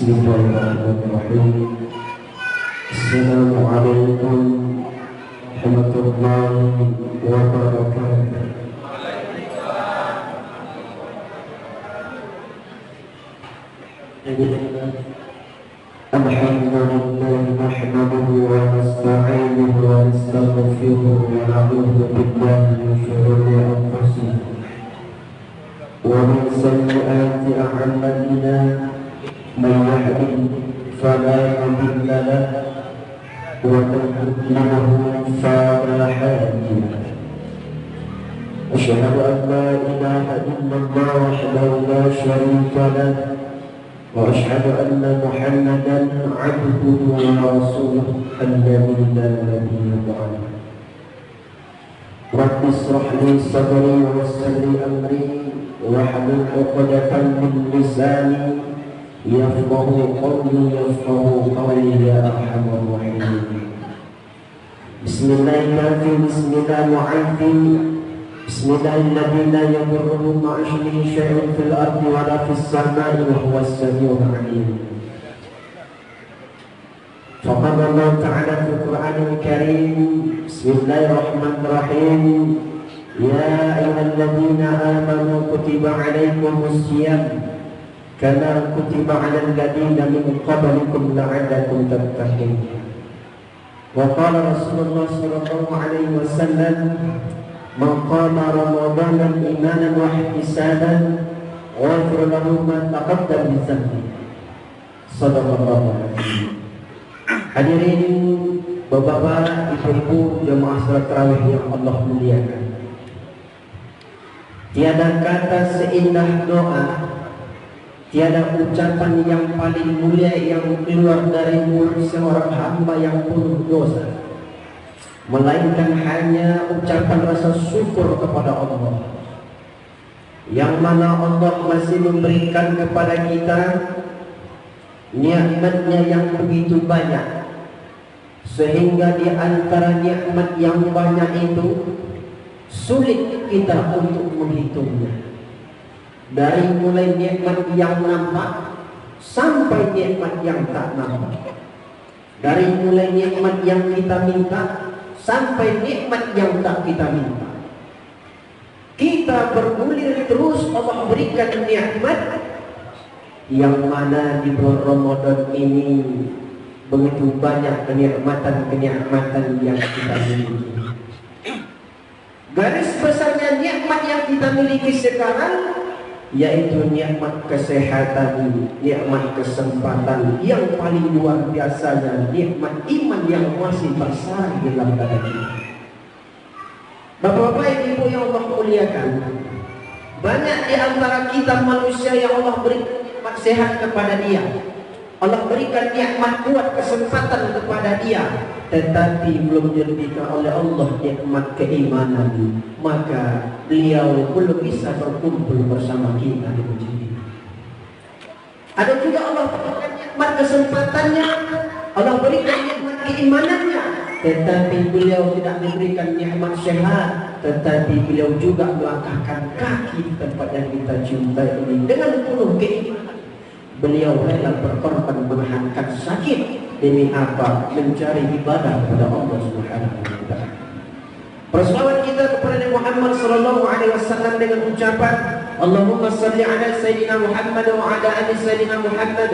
Bismillahirrahmanirrahim. Assalamualaikum warahmatullahi wabarakatuh. Alhamdulillah nahmaduhu wa nasta'inuhu wa nastaghfiruhu wa na'udzu billahi min shururi anfusina wa min sayyiati a'malina. من يهده فلا مضل له ومن يضلله فلا هادي له. أشهد أن لا إله إلا الله وحده لا شريك له وأشهد أن محمدا عبده ورسوله الذي لا نبي بعده. رب اشرح لي صدري ويسر لي أمري واحلل عقدة من لساني يفقهوا قولي يفقهوا قولي يا أرحم الراحمين. بسم الله الكافي بسم الله المعافي بسم الله الذي لا يضره مع اسمه شيء في الأرض ولا في السماء وهو السميع العليم. فقال الله تعالى في القرآن الكريم بسم الله الرحمن الرحيم يا أيها الذين آمنوا كتب عليكم الصيام كما كتب على الذين من قبلكم لعلكم تتقون. وقال رسول الله صلى الله عليه وسلم من قام رمضان إيمانا واحتسابا غفر له ما تقدم من ذنبه. صدق الله العظيم. Hadirin bapak-bapak, ibu-ibu, jemaah salat tarawih yang Allah muliakan. Tiada kata seindah doa, tiada ucapan yang paling mulia yang keluar dari mulut seorang hamba yang penuh dosa, melainkan hanya ucapan rasa syukur kepada Allah, yang mana Allah masih memberikan kepada kita nikmatnya yang begitu banyak, sehingga di antara nikmat yang banyak itu sulit kita untuk menghitungnya. Dari mulai nikmat yang nampak sampai nikmat yang tak nampak, dari mulai nikmat yang kita minta sampai nikmat yang tak kita minta, kita bergulir terus Allah berikan nikmat yang mana di bulan Ramadan ini begitu banyak kenikmatan-kenikmatan yang kita miliki. Garis besarnya nikmat yang kita miliki sekarang yaitu nikmat kesehatan, nikmat kesempatan, yang paling luar biasanya nikmat iman yang masih bersarang dalam dada kita. Bapak-bapak, ibu yang Allah muliakan, banyak di antara kita manusia yang Allah berikan nikmat sehat kepada dia, Allah berikan nikmat kuat kesempatan kepada dia, tetapi belum diberikan oleh Allah nikmat keimanan, maka beliau belum bisa berkumpul bersama kita di masjid. Ada juga Allah berikan nikmat kesempatannya, Allah berikan nikmat keimanannya, tetapi beliau tidak memberikan nikmat sehat, tetapi beliau juga melangkahkan kaki di tempat yang kita cintai ini dengan penuh keimanan. Beliau rela berkorban menahankan sakit demi apa? Mencari ibadah kepada Allah Subhanahu wa taala. Berselawat kita kepada Nabi Muhammad sallallahu alaihi wasallam dengan ucapan Allahumma shalli ala sayyidina Muhammad wa ala ali sayyidina Muhammad.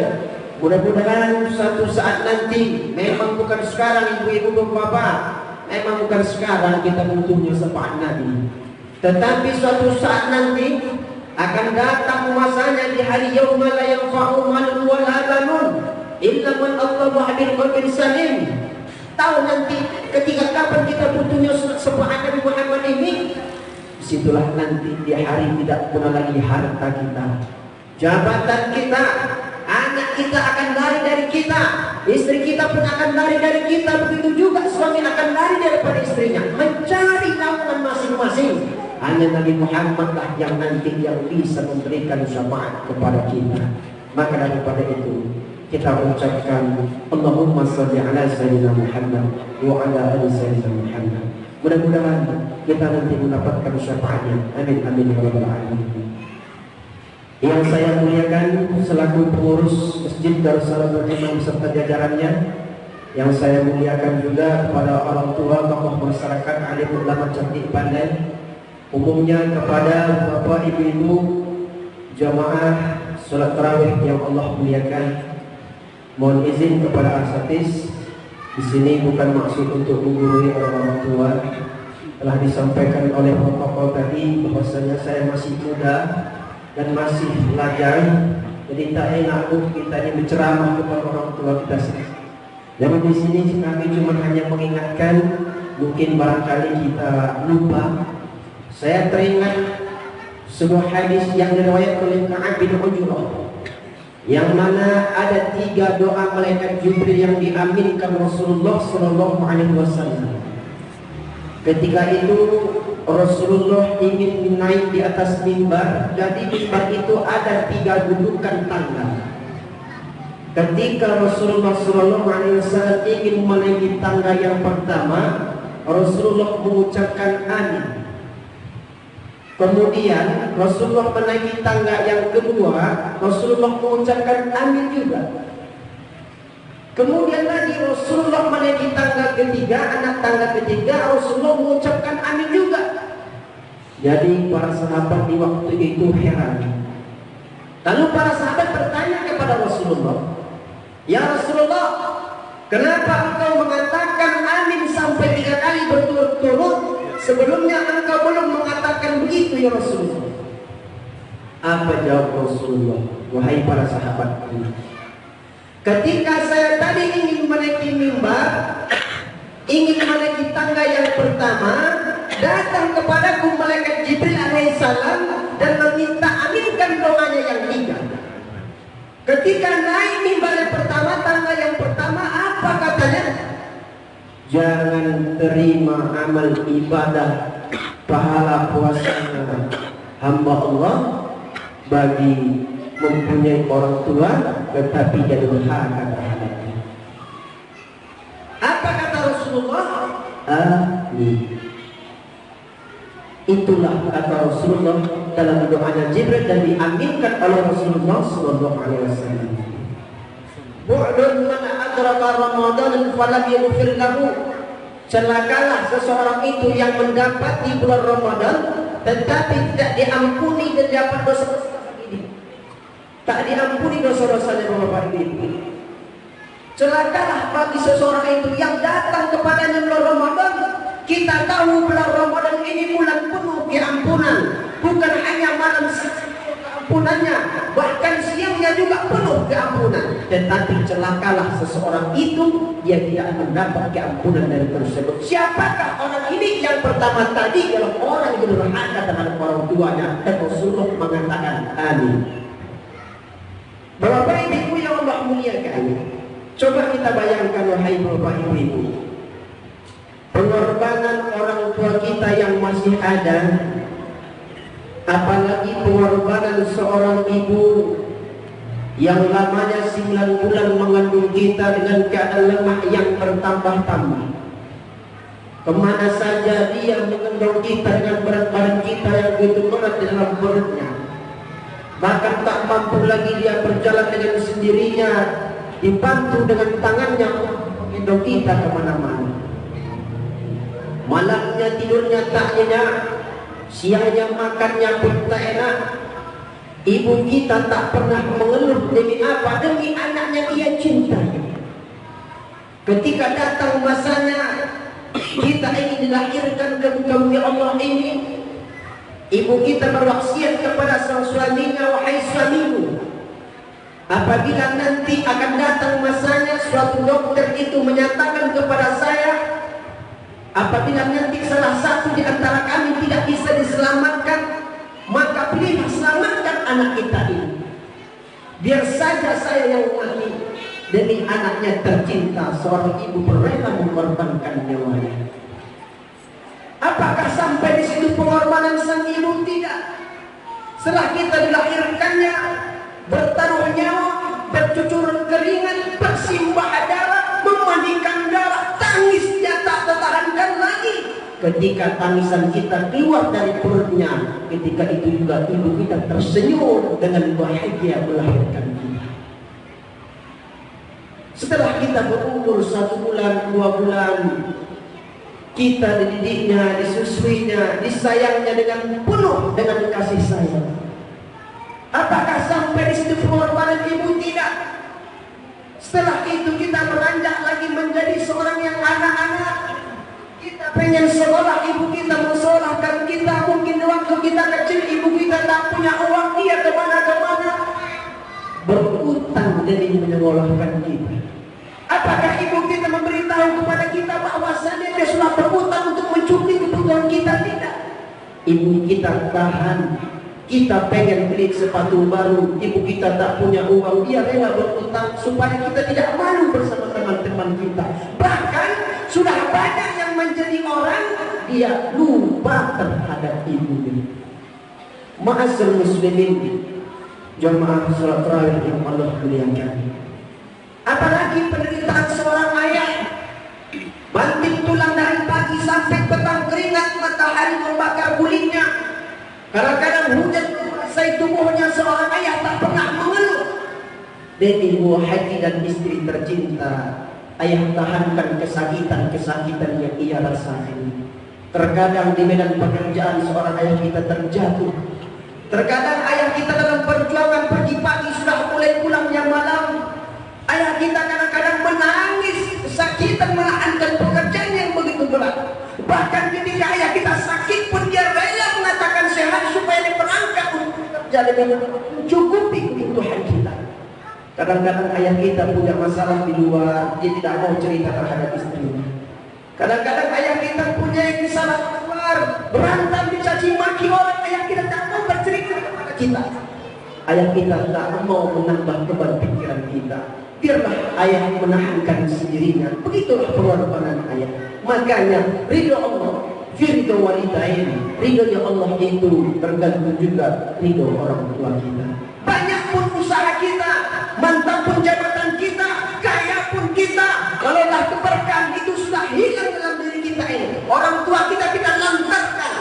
Mudah-mudahan suatu saat nanti, memang bukan sekarang ibu-ibu bapak, memang bukan sekarang kita butuhnya syafaat Nabi, tetapi suatu saat nanti akan datang masanya di hari yauma la yanfa'u malun wala banun illa man Allah bil qalbin salim. Tahu nanti ketika kapan kita butuhnya syafaat Nabi Muhammad ini? Disitulah nanti di hari tidak pernah lagi harta kita, jabatan kita, anak kita akan lari dari kita, istri kita pun akan lari dari kita, begitu juga suami akan lari daripada istrinya, mencari naungan masing-masing. Hanya Nabi Muhammad lah yang nanti yang bisa memberikan syafaat kepada kita. Maka daripada itu kita ucapkan Allahumma shalli ala sayyidina Muhammad wa ala ali sayyidina Muhammad. Mudah-mudahan kita nanti mendapatkan syafaatnya. Amin amin ya rabbal alamin. Yang saya muliakan selaku pengurus Masjid Darussalam Imam beserta jajarannya, yang saya muliakan juga kepada orang tua, tokoh masyarakat, alim ulama cerdik pandai, umumnya kepada bapak ibu-ibu jamaah salat tarawih yang Allah muliakan. Mohon izin kepada asatidz, di sini bukan maksud untuk menggurui orang tua. Telah disampaikan oleh protokol tadi bahwasanya saya masih muda dan masih belajar, jadi tak enak kita ini berceramah kepada orang tua kita sendiri. Jadi di sini kami cuma hanya mengingatkan, mungkin barangkali kita lupa. Saya teringat sebuah hadis yang diriwayatkan oleh Ka'ab bin Ujrah, yang mana ada 3 doa malaikat Jibril yang diaminkan Rasulullah Sallallahu Alaihi Wasallam. Ketika itu Rasulullah ingin naik di atas mimbar. Jadi mimbar itu ada 3 gundukan tangga. Ketika Rasulullah SAW ingin menaiki tangga yang pertama, Rasulullah mengucapkan amin. Kemudian Rasulullah menaiki tangga yang kedua, Rasulullah mengucapkan amin juga. Kemudian lagi Rasulullah menaiki tangga ketiga, anak tangga ketiga, Rasulullah mengucapkan amin juga. Jadi para sahabat di waktu itu heran. Lalu para sahabat bertanya kepada Rasulullah, "Ya Rasulullah, kenapa engkau mengatakan amin sampai 3 kali berturut-turut? Sebelumnya engkau belum mengatakan begitu ya Rasulullah." Apa jawab Rasulullah? "Wahai para sahabat, ketika saya tadi ingin menaiki mimbar, ingin menaiki tangga yang pertama, datang kepadaku malaikat Jibril alaihissalam dan meminta aminkan doanya yang 3. Ketika naik mimbar yang pertama, tangga yang pertama, apa katanya? Jangan terima amal ibadah pahala puasa hamba Allah bagi mempunyai orang tua tetapi dia durhaka terhadapnya. Apa kata Rasulullah? Amin. Itulah kata Rasulullah dalam doanya Jibril dan diaminkan oleh Rasulullah Sallallahu Alaihi Wasallam. Bu'dun man adraka Ramadan falam yaghfir lahu. Celakalah seseorang itu yang mendapati bulan Ramadan tetapi tidak diampuni dan dapat dosa-dosa ini. Tak diampuni dosa-dosanya Bapak Ibu. Celakalah bagi seseorang itu yang datang kepadanya bulan Ramadan. Kita tahu bulan Ramadan ini bulan penuh keampunan. Bukan hanya malam keampunannya, bahkan siangnya juga penuh keampunan. Tetapi celakalah seseorang itu, dia tidak mendapat keampunan dari tersebut. Siapakah orang ini? Yang pertama tadi adalah orang yang durhaka terhadap orang tuanya. Dan Rasulullah mengatakan amin. Bapak Ibu yang Allah muliakan, coba kita bayangkan wahai Bapak Ibu, pengorbanan orang tua kita yang masih ada, apalagi pengorbanan seorang ibu yang lamanya 9 bulan mengandung kita dengan keadaan lemah yang bertambah-tambah. Kemana saja dia menggendong kita dengan berat badan kita yang begitu berat di dalam perutnya. Bahkan tak mampu lagi dia berjalan dengan sendirinya, dibantu dengan tangannya menggendong kita kemana-mana. Malamnya tidurnya tak nyenyak, siangnya makannya pun tak enak. Ibu kita tak pernah mengeluh demi apa? Demi anaknya dia cinta. Ketika datang masanya kita ingin dilahirkan ke muka bumi Allah ini, ibu kita berwasiat kepada sang suaminya, "Wahai suamiku, apabila nanti akan datang masanya suatu dokter itu menyatakan kepada saya, apabila nanti salah satu di antara kami tidak bisa diselamatkan, maka pilihlah selamatkan anak kita ini. Biar saja saya yang mati demi anaknya tercinta." Seorang ibu berrela mengorbankan nyawanya. Apakah sampai di situ pengorbanan sang ibu? Tidak. Setelah kita dilahirkannya, bertaruh nyawa, bercucuran keringat, bersimbah darah, memandikan darah, tangis dia tak tertahankan lagi. ketika tangisan kita keluar dari perutnya, ketika itu juga ibu kita tersenyum dengan bahagia melahirkan kita. Setelah kita berumur 1 bulan, 2 bulan, kita dididiknya, disusuinya, disayangnya dengan penuh dengan kasih sayang. Apakah sampai di situ pengorbanan ibu? Tidak. Setelah itu kita beranjak lagi menjadi seorang yang anak-anak. Kita pengen sekolah, ibu kita mensekolahkan kita. Mungkin waktu kita kecil ibu kita tak punya uang, dia kemana-kemana berutang demi menyekolahkan kita. Apakah ibu kita memberitahu kepada kita bahwasannya dia sudah berutang untuk mencukupi kebutuhan kita? Tidak. Ibu kita tahan. Kita pengen beli sepatu baru, ibu kita tak punya uang, dia rela berutang supaya kita tidak malu bersama teman-teman kita. Bahkan sudah banyak yang menjadi orang, dia lupa terhadap ibunya. Ma'asyiral muslimin, jamaah salat tarawih yang Allah muliakan. Apalagi penderitaan seorang ayah, banting tulang dari pagi sampai petang, keringat matahari membakar kulitnya. Kadang-kadang hujan membasahi tubuhnya, seorang ayah tak pernah mengeluh. Demi buah hati dan istri tercinta, ayah tahankan kesakitan yang ia rasakan. Terkadang di medan pekerjaan seorang ayah kita terjatuh. Terkadang ayah kita dalam perjuangan pergi pagi sudah mulai pulangnya malam. Ayah kita kadang-kadang menangis kesakitan menahankan pekerjaan yang begitu berat. Bahkan ketika ayah kita sakit pun dia rela mengatakan sehat supaya diperangkat untuk bekerja dengan mencukupi kebutuhan kita. Kadang-kadang ayah kita punya masalah di luar, dia tidak mau cerita terhadap istrinya. Kadang-kadang ayah kita punya yang salah keluar, berantem, dicaci maki orang, ayah kita tak mau bercerita kepada kita. Ayah kita tak mau menambah beban pikiran kita. Biarlah ayah menahankan sendirinya. Begitulah pengorbanan ayah. Makanya ridho Allah, ridho walidain, ridho ya Allah itu tergantung juga ridho orang tua kita. Banyak pun usaha kita, mantap pun jabatan kita, kaya pun kita, kalau dah keberkahan itu sudah hilang dalam diri kita ini. Orang tua kita lantarkan.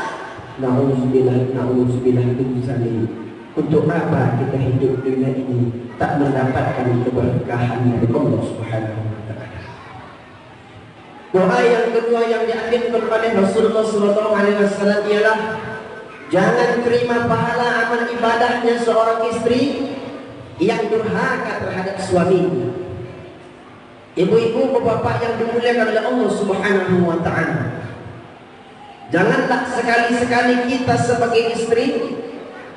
Nauzubillah min zalik. Untuk apa kita hidup dunia ini tak mendapatkan keberkahan dari Allah Subhanahu wa taala. Doa yang kedua yang dianjurkan oleh Rasulullah sallallahu alaihi wasallam ialah jangan terima pahala amal ibadahnya seorang istri yang durhaka terhadap suaminya. Ibu-ibu, bapak-bapak yang dimuliakan oleh Allah Subhanahu wa taala. Janganlah sekali-sekali kita sebagai istri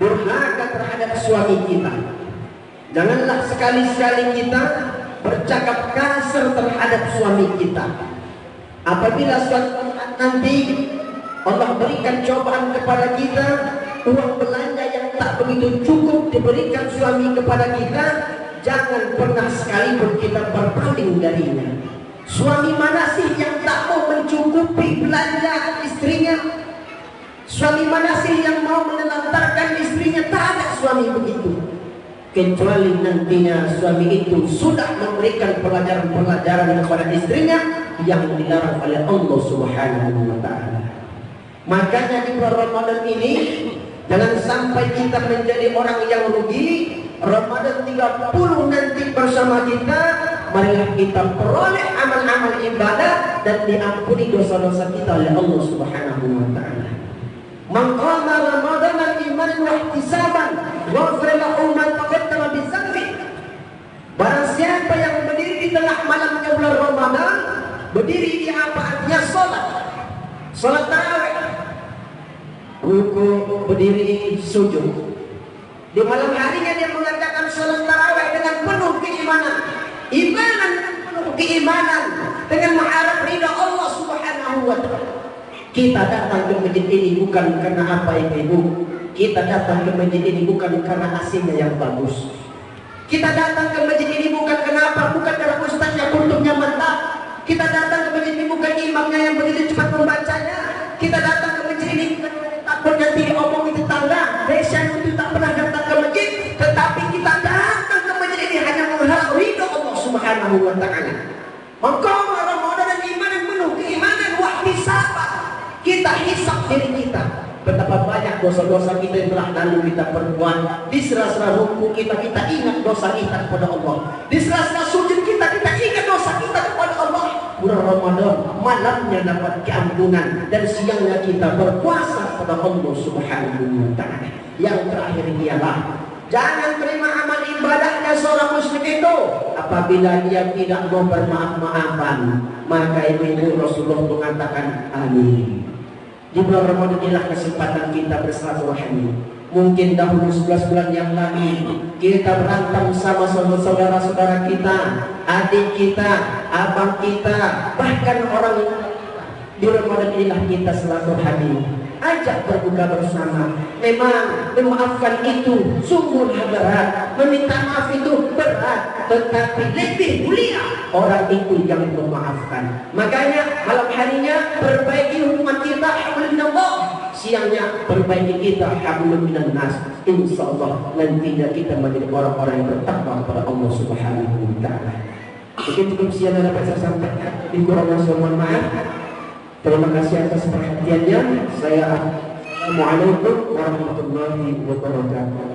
durhaka terhadap suami kita. Janganlah sekali-sekali kita bercakap kasar terhadap suami kita. Apabila suatu saat nanti Allah berikan cobaan kepada kita, uang belanja yang tak begitu cukup diberikan suami kepada kita, jangan pernah sekalipun kita berpaling darinya. Suami mana sih yang tak mau mencukupi belanja istrinya? Suami mana sih yang mau menelantarkan istrinya? Tak ada suami begitu. Kecuali nantinya suami itu sudah memberikan pelajaran-pelajaran kepada istrinya yang dilarang oleh Allah Subhanahu wa taala. Makanya di bulan Ramadan ini jangan sampai kita menjadi orang yang rugi. Ramadan 30 nanti bersama kita, marilah kita peroleh amal-amal ibadah dan diampuni dosa-dosa kita oleh Allah Subhanahu wa taala. Man qama Ramadan imanan wa ihtisaban ghufira lahu ma taqaddama min dhanbi. Barang siapa yang berdiri di tengah malamnya bulan Ramadan, berdiri di apa artinya salat tarawih, ruku, berdiri, sujud. Di malam harinya dia mengatakan salat tarawih dengan penuh keimanan, dengan penuh keimanan, dengan mengharap ridha Allah Subhanahu wa taala. Kita datang ke masjid ini bukan karena apa ibu. Kita datang ke masjid ini bukan karena AC-nya yang bagus. Kita datang ke masjid ini bukan kenapa, bukan karena ustaznya kutubnya mantap. Kita datang ke masjid ini bukan imamnya yang begitu cepat membacanya. Kita datang ke masjid ini bukan takut nanti diomongin tetangga. Desa itu tak pernah datang ke masjid, tetapi kita datang ke masjid ini hanya mengharap ridho Allah Subhanahu wa taala. Maka Ramadan dan iman yang penuh keimanan wahdi sabar. Kita hisap diri kita. Betapa banyak dosa-dosa kita yang telah lalu kita perbuat. Di sela-sela ruku kita ingat dosa kita kepada Allah. Di sela-sela sujud kita ingat dosa kita kepada Allah. Bulan Ramadan malamnya dapat keampunan dan siangnya kita berpuasa kepada Allah Subhanahu wa taala. Yang terakhir ialah jangan terima amal ibadahnya seorang muslim itu apabila dia tidak mau bermaaf-maafan. Maka ibu Rasulullah mengatakan amin. Di bulan Ramadan inilah kesempatan kita bersilaturahmi. Mungkin dahulu 11 bulan yang lalu kita berantem sama saudara-saudara kita, adik kita, abang kita, bahkan orang yang di Ramadan inilah kita silaturahmi. Ajak berbuka bersama. Memang memaafkan itu sungguh berat, meminta maaf itu berat, tetapi lebih mulia orang itu yang memaafkan. Makanya malam harinya perbaiki hubungan kita hablum minallah, siangnya perbaiki kita hablum minan nas. Insyaallah nantinya kita menjadi orang-orang yang bertakwa kepada Allah Subhanahu wa taala. Mungkin cukup siang dan dapat saya sampaikan. Kurang mohon maaf. Terima kasih atas perhatiannya. Assalamualaikum warahmatullahi wabarakatuh.